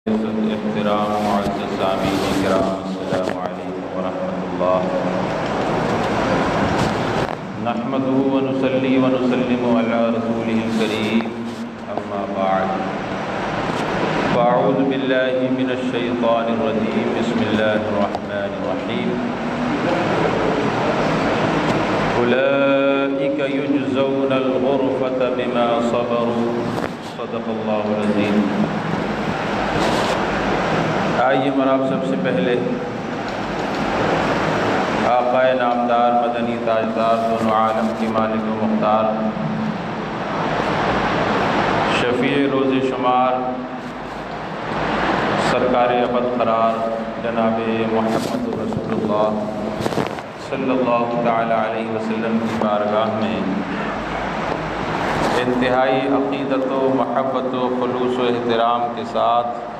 احترام معزز سامعین کرام، السلام علیکم ورحمۃ اللہ۔ نحمده ونصلی ونسلم علی رسولہ الکریم، اما بعد فاعوذ باللہ من الشیطان الرجیم، بسم اللہ الرحمن الرحیم۔ اولئک یجزون الغرفۃ بما صبروا، صدق اللہ العظیم۔ آئیے آپ سب سے پہلے آقا نامدار مدنی تاجدار دونوں عالم کی مالک و مختار، شفیع روز شمار، سرکار ابد قرار جناب محمد رسول اللہ صلی اللہ تعالی علیہ وسلم کی بارگاہ میں انتہائی عقیدت و محبت و خلوص و احترام کے ساتھ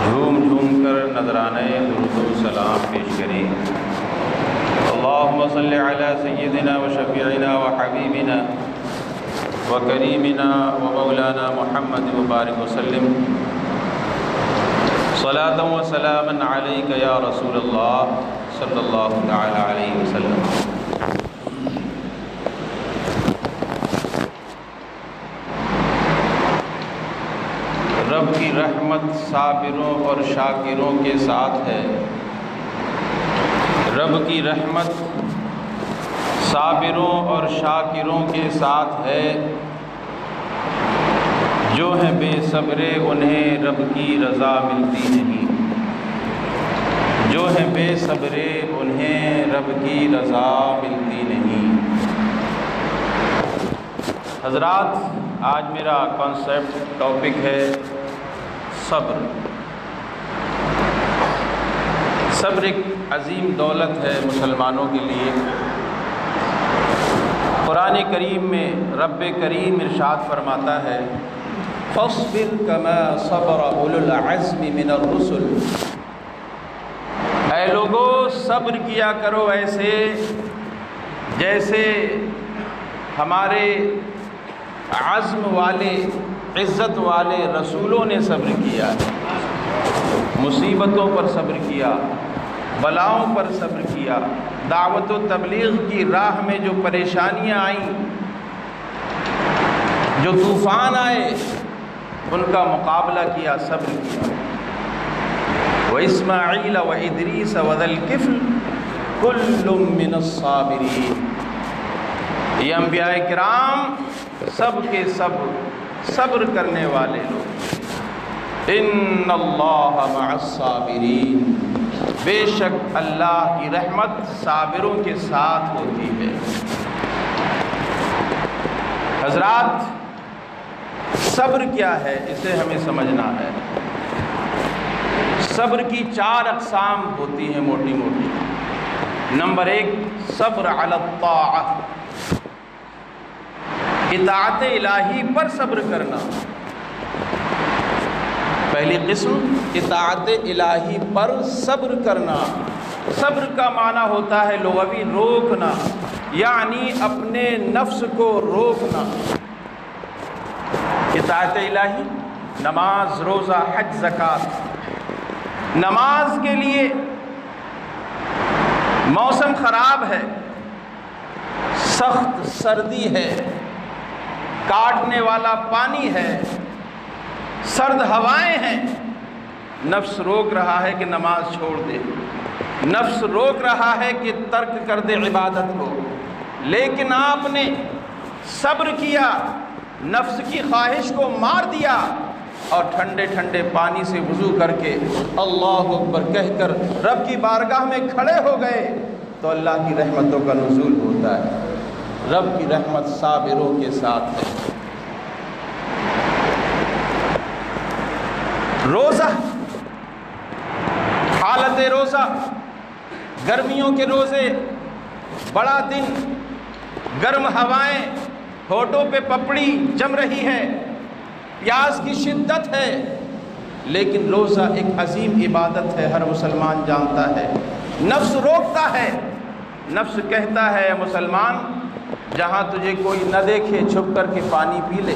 جھوم کر نذرانے درود و سلام پیش کریں۔ اللہم صلی علی سیدنا و شفیعنا و حبیبنا و کریمنا و مولانا محمد مبارک وسلم، صلاۃ و سلاما علیک یا رسول اللہ صلی اللہ تعالی علیہ وسلم۔ رب کی رحمت صابروں اور شاکروں کے ساتھ ہے۔ رب کی رحمت صابروں اور شاکروں کے ساتھ ہے، جو ہیں بے صبرے انہیں رب کی رضا ملتی نہیں، جو ہیں بے صبرے انہیں رب کی رضا ملتی نہیں۔ حضرات، آج میرا کانسیپٹ ٹاپک ہے صبر۔ صبر ایک عظیم دولت ہے مسلمانوں کے لیے۔ قرآن کریم میں رب کریم ارشاد فرماتا ہے، فاصبر کما صبر اولو العزم من الرسل۔ اے لوگو، صبر کیا کرو ایسے جیسے ہمارے عزم والے، عزت والے رسولوں نے صبر کیا، مصیبتوں پر صبر کیا، بلاؤں پر صبر کیا، دعوت و تبلیغ کی راہ میں جو پریشانیاں آئیں، جو طوفان آئے، ان کا مقابلہ کیا، صبر کیا۔ وَإِسْمَاعِيلَ وَإِدْرِيسَ وَذَا الْكِفْلِ كُلٌّ مِّنَ الصَّابِرِينَ۔ یہ انبیاء کرام سب کے سب صبر کرنے والے لوگ۔ ان اللہ مع الصابرین، بے شک اللہ کی رحمت صابروں کے ساتھ ہوتی ہے۔ حضرات، صبر کیا ہے اسے ہمیں سمجھنا ہے۔ صبر کی 4 اقسام ہوتی ہیں موٹی موٹی۔ نمبر 1، صبر علی الطاعہ، اطاعت الہی پر صبر کرنا۔ پہلی قسم اطاعت الہی پر صبر کرنا۔ صبر کا معنی ہوتا ہے لغوی روکنا، یعنی اپنے نفس کو روکنا۔ اطاعت الہی، نماز، روزہ، حج، زکوٰۃ۔ نماز کے لیے موسم خراب ہے، سخت سردی ہے، کاٹنے والا پانی ہے، سرد ہوائیں ہیں، نفس روک رہا ہے کہ نماز چھوڑ دے، نفس روک رہا ہے کہ ترک کر دے عبادت کو، لیکن آپ نے صبر کیا، نفس کی خواہش کو مار دیا اور ٹھنڈے ٹھنڈے پانی سے وضو کر کے اللہ اکبر کہہ کر رب کی بارگاہ میں کھڑے ہو گئے، تو اللہ کی رحمتوں کا نزول ہوتا ہے۔ رب کی رحمت صابروں کے ساتھ ہے۔ روزہ، حالت روزہ، گرمیوں کے روزے، بڑا دن، گرم ہوائیں، ہونٹوں پہ پپڑی جم رہی ہے، پیاس کی شدت ہے، لیکن روزہ ایک عظیم عبادت ہے، ہر مسلمان جانتا ہے۔ نفس روکتا ہے، نفس کہتا ہے مسلمان جہاں تجھے کوئی نہ دیکھے چھپ کر کے پانی پی لے،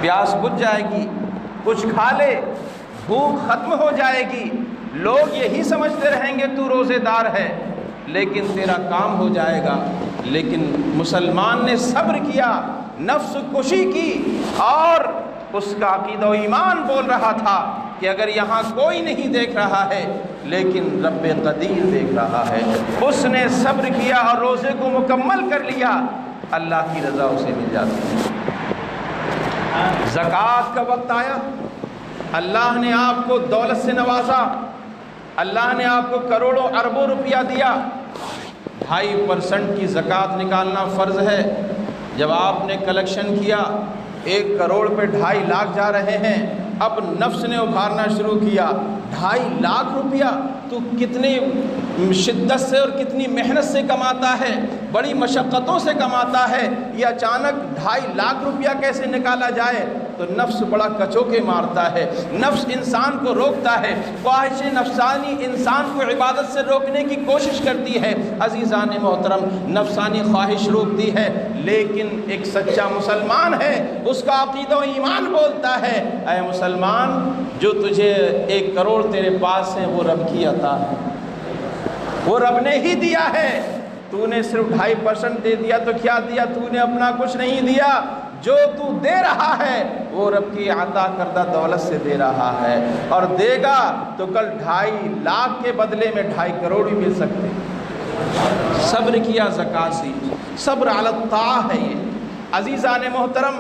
پیاس بجھ جائے گی، کچھ کھا لے، بھوک ختم ہو جائے گی، لوگ یہی سمجھتے رہیں گے تو روزے دار ہے، لیکن تیرا کام ہو جائے گا۔ لیکن مسلمان نے صبر کیا، نفس کشی کی، اور اس کا عقیدہ و ایمان بول رہا تھا کہ اگر یہاں کوئی نہیں دیکھ رہا ہے لیکن رب قدیر دیکھ رہا ہے۔ اس نے صبر کیا اور روزے کو مکمل کر لیا، اللہ کی رضا اسے مل جاتی ہے۔ زکوٰۃ کا وقت آیا، اللہ نے آپ کو دولت سے نوازا، اللہ نے آپ کو کروڑوں اربوں روپیہ دیا، 2.5% کی زکوٰۃ نکالنا فرض ہے۔ جب آپ نے کلیکشن کیا 1 کروڑ پہ 2.5 لاکھ جا رہے ہیں، اب نفس نے ابھارنا شروع کیا، 2.5 لاکھ روپیہ تو کتنی شدت سے اور کتنی محنت سے کماتا ہے، بڑی مشقتوں سے کماتا ہے، یہ اچانک 2.5 لاکھ روپیہ کیسے نکالا جائے؟ تو نفس بڑا کچوکے مارتا ہے، نفس انسان کو روکتا ہے، خواہش نفسانی انسان کو عبادت سے روکنے کی کوشش کرتی ہے۔ عزیزان محترم، نفسانی خواہش روکتی ہے، لیکن ایک سچا مسلمان ہے، اس کا عقیدہ و ایمان بولتا ہے، اے مسلمان، جو تجھے 1 کروڑ تیرے پاس ہے وہ رب کی عطا ہے، وہ رب نے ہی دیا ہے، تو نے صرف 2.5% دے دیا تو کیا دیا؟ تو نے اپنا کچھ نہیں دیا، جو تو دے رہا ہے وہ رب کی عطا کردہ دولت سے دے رہا ہے، اور دے گا تو کل 2.5 لاکھ کے بدلے میں 2.5 کروڑ بھی مل سکتے۔ صبر کیا، زکوٰۃ سی، صبر علی الطاعہ ہے یہ عزیزان محترم۔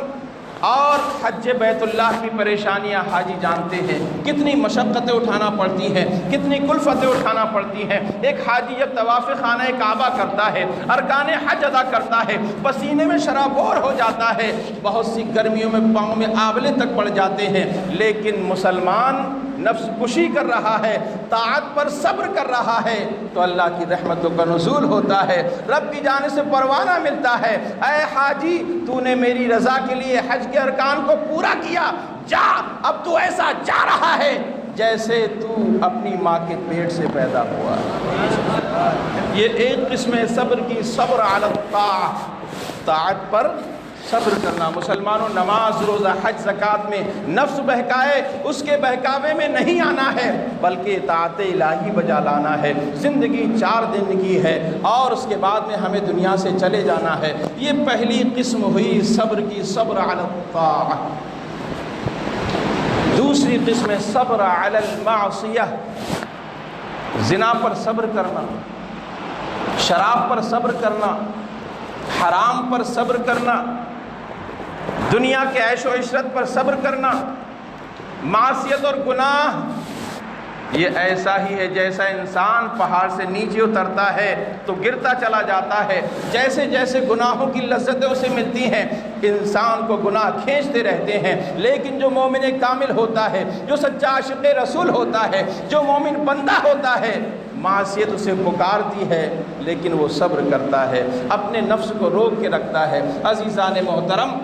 اور حج بیت اللہ کی پریشانیاں حاجی جانتے ہیں، کتنی مشقتیں اٹھانا پڑتی ہیں، کتنی کلفتیں اٹھانا پڑتی ہیں۔ ایک حاجی جب طواف خانہ کعبہ کرتا ہے، ارکان حج ادا کرتا ہے، پسینے میں شرابور ہو جاتا ہے، بہت سی گرمیوں میں پاؤں میں آبلے تک پڑ جاتے ہیں، لیکن مسلمان نفس کشی کر رہا ہے، طاعت پر صبر کر رہا ہے، تو اللہ کی رحمتوں کا نزول ہوتا ہے، رب کی جانب سے پروانہ ملتا ہے۔ اے حاجی، تو نے میری رضا کے لیے حج کے ارکان کو پورا کیا، جا، اب تو ایسا جا رہا ہے جیسے تو اپنی ماں کے پیٹ سے پیدا ہوا۔ یہ ایک قسم ہے صبر کی، صبر علی الطاعہ، طاعت پر صبر کرنا۔ مسلمانوں، نماز، روزہ، حج، زکوٰۃ میں نفس بہکائے اس کے بہکاوے میں نہیں آنا ہے، بلکہ اطاعت الہی بجا لانا ہے۔ زندگی 4 دن کی ہے اور اس کے بعد میں ہمیں دنیا سے چلے جانا ہے۔ یہ پہلی قسم ہوئی صبر کی، صبر علی الطاعہ۔ دوسری قسم ہے صبر علی المعصیہ، زنا پر صبر کرنا، شراب پر صبر کرنا، حرام پر صبر کرنا، دنیا کے عیش و عشرت پر صبر کرنا۔ معصیت اور گناہ یہ ایسا ہی ہے جیسا انسان پہاڑ سے نیچے اترتا ہے تو گرتا چلا جاتا ہے، جیسے جیسے گناہوں کی لذتیں اسے ملتی ہیں انسان کو گناہ کھینچتے رہتے ہیں۔ لیکن جو مومن کامل ہوتا ہے، جو سچا عاشق رسول ہوتا ہے، جو مومن بندہ ہوتا ہے، معصیت اسے پکارتی ہے لیکن وہ صبر کرتا ہے، اپنے نفس کو روک کے رکھتا ہے۔ عزیزان محترم،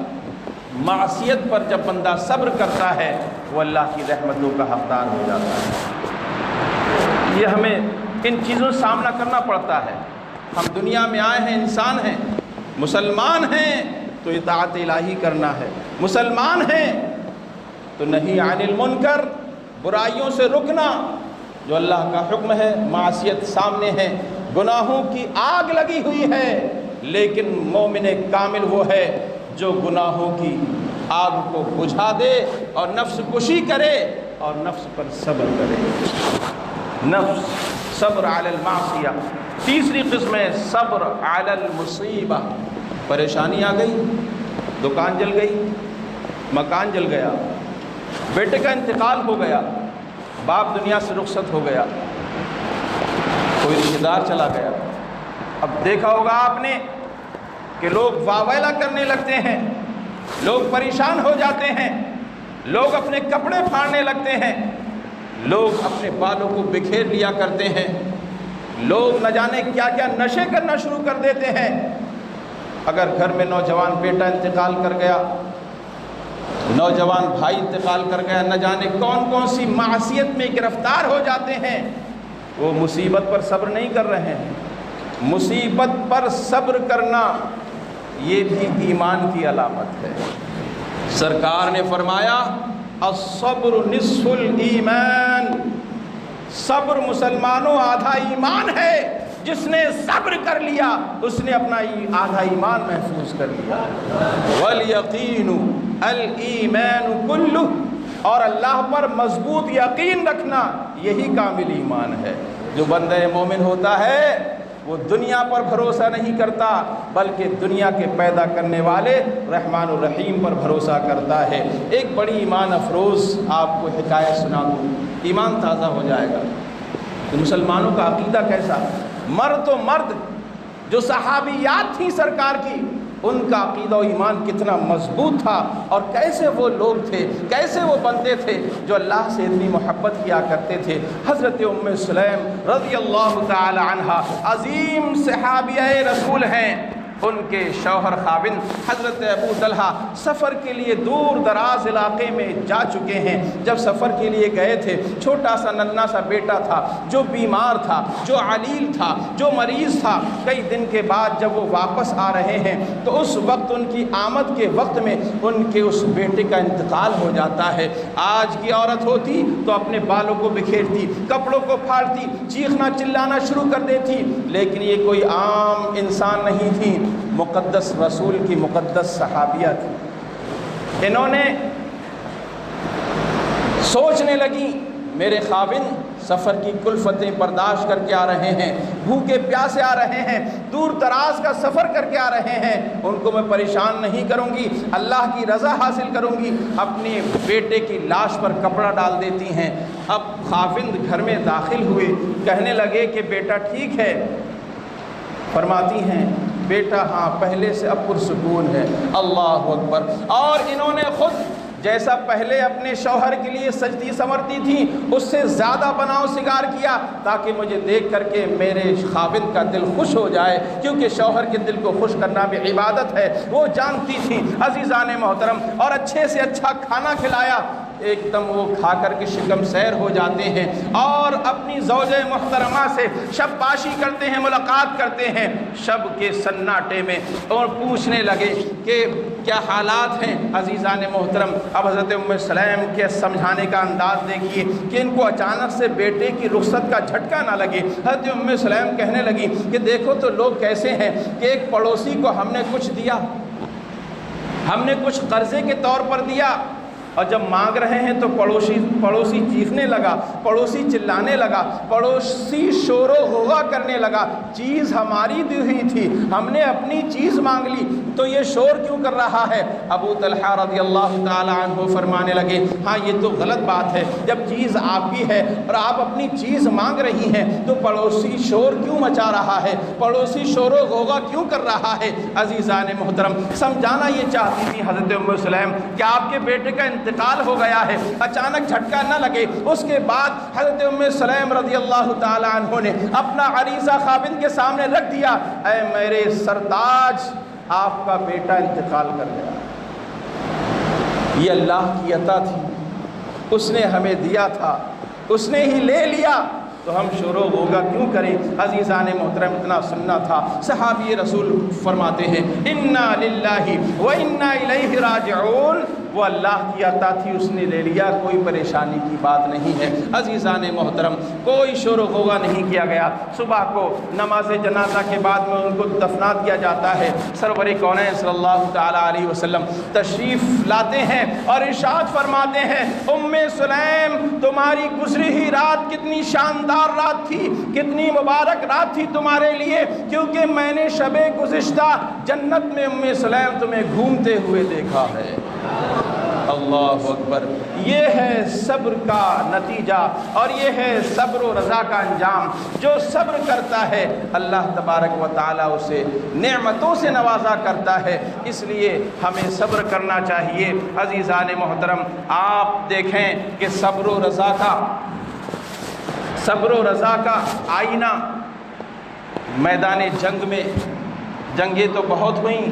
معصیت پر جب بندہ صبر کرتا ہے وہ اللہ کی رحمتوں کا حقدار ہو جاتا ہے۔ یہ ہمیں ان چیزوں سے سامنا کرنا پڑتا ہے۔ ہم دنیا میں آئے ہیں، انسان ہیں، مسلمان ہیں تو اطاعت الہی کرنا ہے، مسلمان ہیں تو نہی عن المنکر، برائیوں سے رکنا، جو اللہ کا حکم ہے۔ معصیت سامنے ہے، گناہوں کی آگ لگی ہوئی ہے، لیکن مومن کامل وہ ہے جو گناہوں کی آگ کو بجھا دے اور نفس کشی کرے اور نفس پر صبر کرے۔ نفس، صبر علی المعصیہ۔ تیسری قسم ہے صبر علی المصیبہ، پریشانی آ گئی، دکان جل گئی، مکان جل گیا، بیٹے کا انتقال ہو گیا، باپ دنیا سے رخصت ہو گیا، کوئی رشتہ دار چلا گیا۔ اب دیکھا ہوگا آپ نے کہ لوگ واویلا کرنے لگتے ہیں، لوگ پریشان ہو جاتے ہیں، لوگ اپنے کپڑے پھاڑنے لگتے ہیں، لوگ اپنے بالوں کو بکھیر لیا کرتے ہیں، لوگ نہ جانے کیا کیا نشے کرنا شروع کر دیتے ہیں۔ اگر گھر میں نوجوان بیٹا انتقال کر گیا، نوجوان بھائی انتقال کر گیا، نہ جانے کون کون سی معصیت میں گرفتار ہو جاتے ہیں، وہ مصیبت پر صبر نہیں کر رہے ہیں۔ مصیبت پر صبر کرنا یہ بھی ایمان کی علامت ہے۔ سرکار نے فرمایا الصبر نصف الایمان، صبر مسلمانوں آدھا ایمان ہے۔ جس نے صبر کر لیا اس نے اپنا آدھا ایمان محفوظ کر لیا۔ والیقین الایمان کلہ، اور اللہ پر مضبوط یقین رکھنا یہی کامل ایمان ہے۔ جو بندہ مومن ہوتا ہے وہ دنیا پر بھروسہ نہیں کرتا بلکہ دنیا کے پیدا کرنے والے رحمان الرحیم پر بھروسہ کرتا ہے۔ ایک بڑی ایمان افروز آپ کو حکایت سنا دوں، ایمان تازہ ہو جائے گا کہ مسلمانوں کا عقیدہ کیسا۔ مرد تو مرد جو صحابیات تھیں سرکار کی، ان کا عقیدہ و ایمان کتنا مضبوط تھا، اور کیسے وہ لوگ تھے، کیسے وہ بندے تھے جو اللہ سے اتنی محبت کیا کرتے تھے۔ حضرت ام سلیم رضی اللہ تعالی عنہا عظیم صحابیہ رسول ہیں، ان کے شوہر خاوند حضرت ابو طلحہ سفر کے لیے دور دراز علاقے میں جا چکے ہیں۔ جب سفر کے لیے گئے تھے، چھوٹا سا ننھا سا بیٹا تھا جو بیمار تھا، جو علیل تھا، جو مریض تھا۔ کئی دن کے بعد جب وہ واپس آ رہے ہیں تو اس وقت ان کی آمد کے وقت میں ان کے اس بیٹے کا انتقال ہو جاتا ہے۔ آج کی عورت ہوتی تو اپنے بالوں کو بکھیرتی، کپڑوں کو پھاڑتی، چیخنا چلانا شروع کر دیتی، لیکن یہ کوئی عام انسان نہیں تھی، مقدس رسول کی مقدس صحابیہ تھی۔ انہوں نے سوچنے لگی میرے خاوند سفر کی کلفتیں برداشت کر کے آ رہے ہیں، بھوکے پیاسے آ رہے ہیں، دور دراز کا سفر کر کے آ رہے ہیں، ان کو میں پریشان نہیں کروں گی، اللہ کی رضا حاصل کروں گی۔ اپنے بیٹے کی لاش پر کپڑا ڈال دیتی ہیں۔ اب خاوند گھر میں داخل ہوئے، کہنے لگے کہ بیٹا ٹھیک ہے؟ فرماتی ہیں بیٹا ہاں پہلے سے اب پرسکون ہے۔ اللہ اکبر۔ اور انہوں نے خود جیسا پہلے اپنے شوہر کے لیے سجدی سنورتی تھی اس سے زیادہ بناؤ سنگار کیا تاکہ مجھے دیکھ کر کے میرے خاوند کا دل خوش ہو جائے، کیونکہ شوہر کے دل کو خوش کرنا بھی عبادت ہے، وہ جانتی تھی۔ عزیزان محترم، اور اچھے سے اچھا کھانا کھلایا، ایک دم وہ کھا کر کے شکم سیر ہو جاتے ہیں اور اپنی زوجہ محترمہ سے شب باشی کرتے ہیں، ملاقات کرتے ہیں شب کے سناٹے میں، اور پوچھنے لگے کہ کیا حالات ہیں۔ عزیزان محترم، اب حضرت ام سلیم کے سمجھانے کا انداز دیکھیے کہ ان کو اچانک سے بیٹے کی رخصت کا جھٹکا نہ لگے۔ حضرت ام سلیم کہنے لگی کہ دیکھو تو لوگ کیسے ہیں کہ ایک پڑوسی کو ہم نے کچھ دیا، ہم نے کچھ قرضے کے طور پر دیا، اور جب مانگ رہے ہیں تو پڑوسی چیخنے لگا، پڑوسی چلانے لگا، پڑوسی شور و غوغا کرنے لگا، چیز ہماری دی ہوئی تھی، ہم نے اپنی چیز مانگ لی تو یہ شور کیوں کر رہا ہے؟ ابو طلحہ رضی اللہ تعالی عنہ فرمانے لگے ہاں یہ تو غلط بات ہے، جب چیز آپ کی ہے اور آپ اپنی چیز مانگ رہی ہیں تو پڑوسی شور کیوں مچا رہا ہے، پڑوسی شور و غوغا کیوں کر رہا ہے؟ عزیزان محترم، سمجھانا یہ چاہتی تھی حضرت ام سلیم کہ آپ کے بیٹے کا انتقال ہو گیا ہے، اچانک جھٹکا نہ لگے۔ اس کے بعد حضرت ام سلیم رضی اللہ تعالی عنہ نے اپنا عریضہ خاوند کے سامنے رکھ دیا، اے میرے سرتاج، آپ کا بیٹا انتقال کر گیا، یہ اللہ کی عطا تھی، اس نے ہمیں دیا تھا، اس نے ہی لے لیا، تو ہم شور و غوغا کیوں کریں؟ عزیزان محترم، اتنا سننا تھا۔ صحابی رسول فرماتے ہیں انا للہ و انا الیہ راجعون، وہ اللہ کی عطا تھی، اس نے لے لیا، کوئی پریشانی کی بات نہیں ہے۔ عزیزان محترم، کوئی شور و غوغا نہیں کیا گیا۔ صبح کو نماز جنازہ کے بعد میں ان کو دفنا دیا جاتا ہے۔ سرور کونین صلی اللہ تعالی علیہ وسلم تشریف لاتے ہیں اور ارشاد فرماتے ہیں ام سلیم تمہاری گزری ہوئی رات کتنی شاندار رات تھی، کتنی مبارک رات تھی تمہارے لیے، کیونکہ میں نے شب گزشتہ جنت میں ام سلیم تمہیں گھومتے ہوئے دیکھا ہے۔ اللہ اکبر۔ یہ ہے صبر کا نتیجہ اور یہ ہے صبر و رضا کا انجام۔ جو صبر کرتا ہے اللہ تبارک و تعالیٰ اسے نعمتوں سے نوازا کرتا ہے، اس لیے ہمیں صبر کرنا چاہیے۔ عزیزان محترم، آپ دیکھیں کہ صبر و رضا کا آئینہ میدان جنگ میں، جنگیں تو بہت ہوئیں،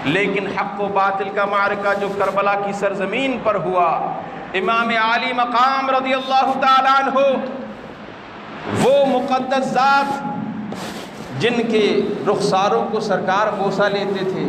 لیکن حق و باطل کا معرکہ جو کربلا کی سرزمین پر ہوا، امام عالی مقام رضی اللہ تعالیٰ عنہ، وہ مقدس ذات جن کے رخساروں کو سرکار بوسہ لیتے تھے،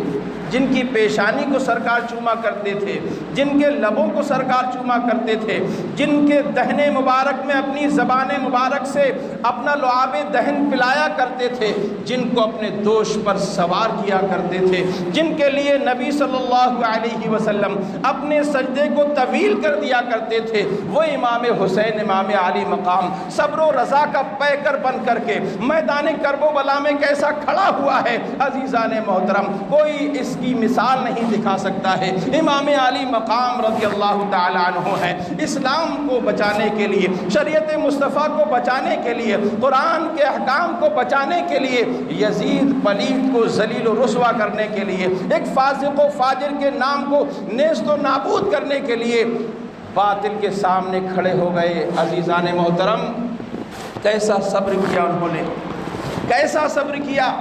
جن کی پیشانی کو سرکار چوما کرتے تھے، جن کے لبوں کو سرکار چوما کرتے تھے، جن کے دہن مبارک میں اپنی زبان مبارک سے اپنا لعاب دہن پلایا کرتے تھے، جن کو اپنے دوش پر سوار کیا کرتے تھے، جن کے لیے نبی صلی اللہ علیہ وسلم اپنے سجدے کو طویل کر دیا کرتے تھے، وہ امام حسین امام علی مقام صبر و رضا کا پیکر بن کر کے میدان کرب و بلا میں کیسا کھڑا ہوا ہے عزیزان محترم، کوئی اس کی مثال نہیں دکھا سکتا ہے۔ امام علی مقام رضی اللہ تعالی عنہ ہے، اسلام کو بچانے کے لیے، شریعت مصطفیٰ کو بچانے کے لیے، قرآن کے احکام کو بچانے کے لیے، یزید پلید کو ذلیل و رسوا کرنے کے لیے، ایک فاسق و فاجر کے نام کو نیست و نابود کرنے کے لیے باطل کے سامنے کھڑے ہو گئے۔ عزیزان محترم، کیسا صبر کیا انہوں نے، کیسا صبر کیا،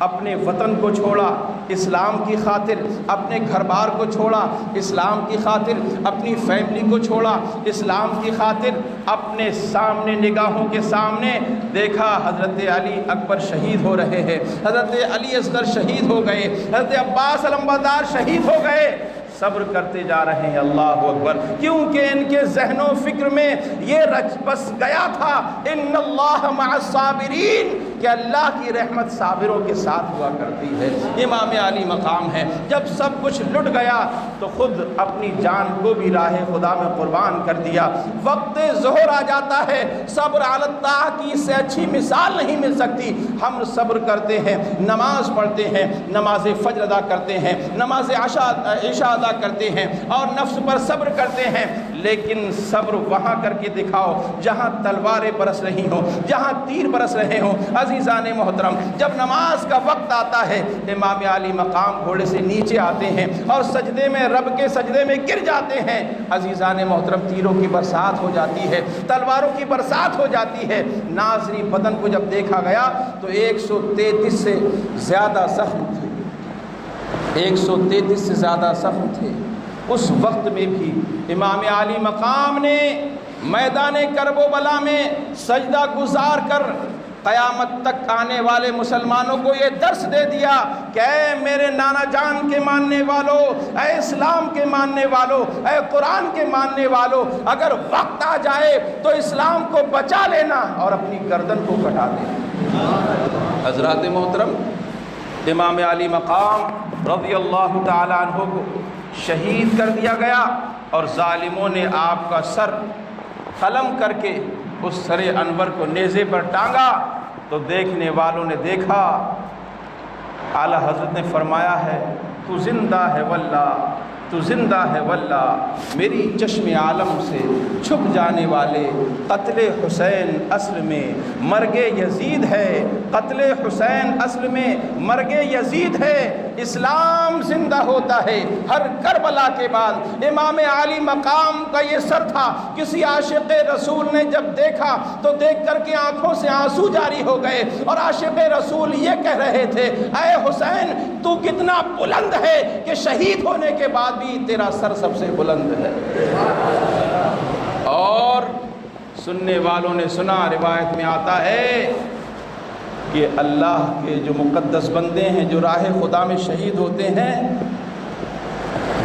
اپنے وطن کو چھوڑا اسلام کی خاطر، اپنے گھر بار کو چھوڑا اسلام کی خاطر، اپنی فیملی کو چھوڑا اسلام کی خاطر، اپنے سامنے نگاہوں کے سامنے دیکھا حضرت علی اکبر شہید ہو رہے ہیں، حضرت علی اصغر شہید ہو گئے، حضرت عباس علمبردار شہید ہو گئے، صبر کرتے جا رہے ہیں۔ اللہ اکبر، کیونکہ ان کے ذہن و فکر میں یہ رچ بس گیا تھا ان اللہ مع الصابرین، کہ اللہ کی رحمت صابروں کے ساتھ ہوا کرتی ہے۔ امام علی مقام ہے، جب سب کچھ لٹ گیا تو خود اپنی جان کو بھی راہ خدا میں قربان کر دیا۔ وقت ظہر آ جاتا ہے، صبر علی الطاعہ کی اس سے اچھی مثال نہیں مل سکتی۔ ہم صبر کرتے ہیں، نماز پڑھتے ہیں، نماز فجر ادا کرتے ہیں، نماز عشاء ادا کرتے ہیں اور نفس پر صبر کرتے ہیں، لیکن صبر وہاں کر کے دکھاؤ جہاں تلواریں برس رہی ہوں، جہاں تیر برس رہے ہوں۔ عزیزان محترم، جب نماز کا وقت آتا ہے، امام علی مقام گھوڑے سے نیچے آتے ہیں اور سجدے میں رب کے سجدے میں گر جاتے ہیں۔ عزیزان محترم، تیروں کی برسات ہو جاتی ہے، تلواروں کی برسات ہو جاتی ہے۔ ناظری بدن کو جب دیکھا گیا تو 133 سے زیادہ زخم تھے، 133 سے زیادہ زخم تھے۔ اس وقت میں بھی امام علی مقام نے میدان کرب و بلا میں سجدہ گزار کر قیامت تک آنے والے مسلمانوں کو یہ درس دے دیا کہ اے میرے نانا جان کے ماننے والوں، اے اسلام کے ماننے والوں، اے قرآن کے ماننے والوں، اگر وقت آ جائے تو اسلام کو بچا لینا اور اپنی گردن کو کٹا دینا۔ حضرات محترم، امام علی مقام رضی اللہ تعالی عنہ کو شہید کر دیا گیا اور ظالموں نے آپ کا سر قلم کر کے اس سر انور کو نیزے پر ٹانگا تو دیکھنے والوں نے دیکھا، اعلیٰ حضرت نے فرمایا ہے تو زندہ ہے واللہ، تو زندہ ہے واللہ، میری چشم عالم سے چھپ جانے والے قتل حسین اصل میں مرگ یزید ہے، قتل حسین اصل میں مرگ یزید ہے۔ اسلام زندہ ہوتا ہے ہر کربلا کے بعد۔ امام علی مقام کا یہ سر تھا، کسی عاشق رسول نے جب دیکھا تو دیکھ کر کے آنکھوں سے آنسو جاری ہو گئے اور عاشق رسول یہ کہہ رہے تھے، اے حسین تو کتنا بلند ہے کہ شہید ہونے کے بعد بھی تیرا سر سب سے بلند ہے۔ اور سننے والوں نے سنا، روایت میں آتا ہے کہ اللہ کے جو مقدس بندے ہیں جو راہ خدا میں شہید ہوتے ہیں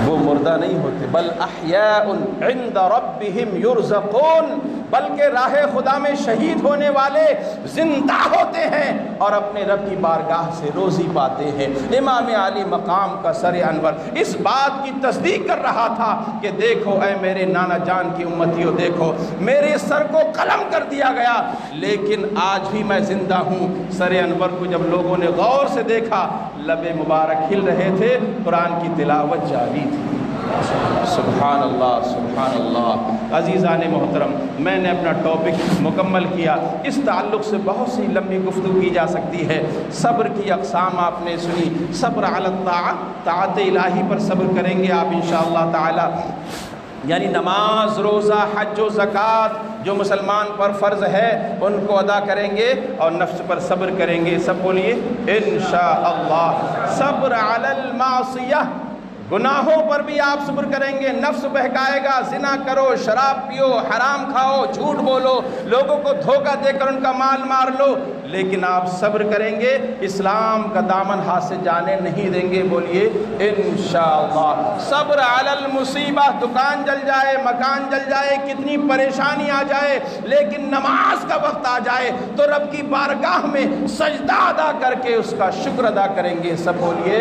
وہ مردہ نہیں ہوتے، بل احیاء عند ربهم یرزقون، بلکہ راہ خدا میں شہید ہونے والے زندہ ہوتے ہیں اور اپنے رب کی بارگاہ سے روزی پاتے ہیں۔ امام علی مقام کا سر انور اس بات کی تصدیق کر رہا تھا کہ دیکھو اے میرے نانا جان کی امتیوں، دیکھو میرے سر کو قلم کر دیا گیا لیکن آج بھی میں زندہ ہوں۔ سر انور کو جب لوگوں نے غور سے دیکھا، لب مبارک ہل رہے تھے، قرآن کی تلاوت جاری تھی۔ سبحان اللہ، سبحان اللہ۔ عزیزان محترم، میں نے اپنا ٹاپک مکمل کیا۔ اس تعلق سے بہت سی لمبی گفتگو کی جا سکتی ہے۔ صبر کی اقسام آپ نے سنی، صبر علی الطاعہ، طاعت الہی پر صبر کریں گے آپ انشاءاللہ تعالی، یعنی نماز، روزہ، حج و زکوٰۃ جو مسلمان پر فرض ہے ان کو ادا کریں گے اور نفس پر صبر کریں گے۔ سب بولیے انشاءاللہ۔ صبر علی المعصیہ، گناہوں پر بھی آپ صبر کریں گے۔ نفس بہکائے گا، زنا کرو، شراب پیو، حرام کھاؤ، جھوٹ بولو، لوگوں کو دھوکہ دے کر ان کا مال مار لو، لیکن آپ صبر کریں گے اسلام کا دامن ہاتھ سے جانے نہیں دیں گے. بولیے انشاءاللہ. صبر علی المصیبہ. دکان جل جائے، مکان جل جائے، کتنی پریشانی آ جائے، لیکن نماز کا وقت آ جائے تو رب کی بارگاہ میں سجدہ ادا کر کے اس کا شکر ادا کریں گے. سب بولیے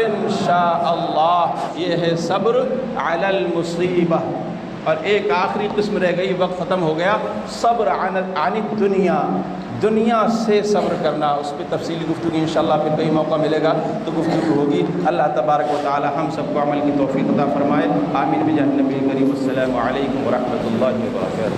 انشاءاللہ. یہ ہے صبر علی المصیبہ. اور ایک آخری قسم رہ گئی، وقت ختم ہو گیا. صبر عن الدنیا. دنیا سے صبر کرنا. اس پہ تفصیلی گفتگو انشاءاللہ پھر کہیں موقع ملے گا تو گفتگو ہوگی. اللہ تبارک و تعالی ہم سب کو عمل کی توفیق عطا فرمائے. آمین بجاہ النبی کریم. السلام علیکم ورحمۃ اللہ وبرکاتہ.